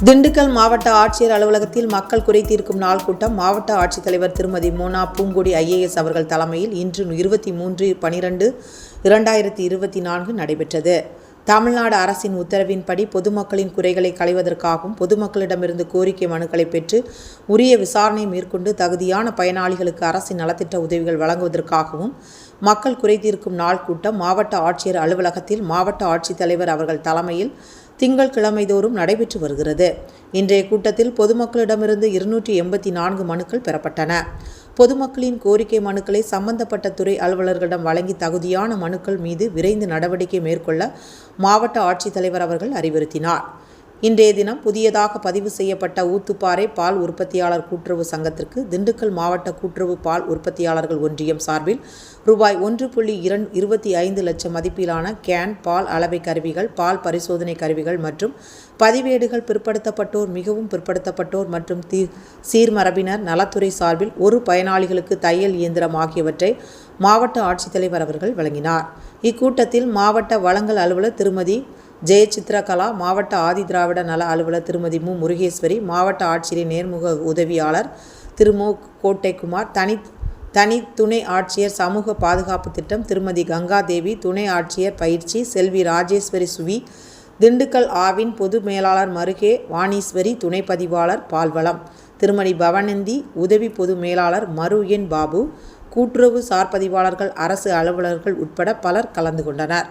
திண்டுக்கல் மாவட்ட ஆட்சியர் அலுவலகத்தில் மக்கள் குறை தீர்க்கும் நாள் கூட்டம் மாவட்ட ஆட்சித்தலைவர் திருமதி மோனா பூங்கொடி IAS அவர்கள் தலைமையில் இன்று 23/12/2024 நடைபெற்றது. தமிழ்நாடு அரசின் உத்தரவின்படி பொதுமக்களின் குறைகளை களைவதற்காகவும் பொதுமக்களிடமிருந்து கோரிக்கை மனுக்களை பெற்று உரிய விசாரணை மேற்கொண்டு தகுதியான பயனாளிகளுக்கு அரசின் நலத்திட்ட உதவிகள் வழங்குவதற்காகவும் மக்கள் குறை தீர்க்கும் நாள் கூட்டம் மாவட்ட ஆட்சியர் அலுவலகத்தில் மாவட்ட ஆட்சித்தலைவர் அவர்கள் தலைமையில் திங்கட்கிழமை தோறும் நடைபெற்று வருகிறது. இன்றைய கூட்டத்தில் பொதுமக்களிடமிருந்து 284 மனுக்கள் பெறப்பட்டன. பொதுமக்களின் கோரிக்கை மனுக்களை சம்பந்தப்பட்ட துறை அலுவலர்களிடம் வழங்கி தகுதியான மனுக்கள் மீது விரைந்து நடவடிக்கை மேற்கொள்ள மாவட்ட ஆட்சித்தலைவர் அவர்கள் அறிவுறுத்தினார். இன்றைய தினம் புதியதாக பதிவு செய்யப்பட்ட ஊத்துப்பாறை பால் உற்பத்தியாளர் கூட்டுறவு சங்கத்திற்கு திண்டுக்கல் மாவட்ட கூட்டுறவு பால் உற்பத்தியாளர்கள் ஒன்றியம் சார்பில் ரூபாய் 1.25 லட்சம் மதிப்பிலான கேன், பால் அளவை கருவிகள், பால் பரிசோதனை கருவிகள் மற்றும் பதிவேடுகள் பிற்படுத்தப்பட்டோர், மிகவும் பிற்படுத்தப்பட்டோர் மற்றும் சீர்மரபினர் நலத்துறை சார்பில் ஒரு பயனாளிகளுக்கு தையல் இயந்திரம் ஆகியவற்றை மாவட்ட ஆட்சித்தலைவர் அவர்கள் வழங்கினார். இக்கூட்டத்தில் மாவட்ட வழங்கல் அலுவலர் திருமதி ஜெயசித்ரகலா, மாவட்ட ஆதிதிராவிட நல அலுவலர் திருமதி மு. முருகேஸ்வரி, மாவட்ட ஆட்சியரின் நேர்முக உதவியாளர் திரு மு. கோட்டைக்குமார், தனி துணை ஆட்சியர் சமூக பாதுகாப்பு திட்டம் திருமதி கங்காதேவி, துணை ஆட்சியர் பயிற்சி செல்வி ராஜேஸ்வரி சுவி, திண்டுக்கல் ஆவின் பொது மேலாளர் மருகே வாணீஸ்வரி, துணை பதிவாளர் பால்வளம் திருமதி பவனந்தி, உதவி பொது மேலாளர் மரு என் பாபு, கூட்டுறவு சார்பதிவாளர்கள், அரசு அலுவலர்கள் உட்பட பலர் கலந்து கொண்டனர்.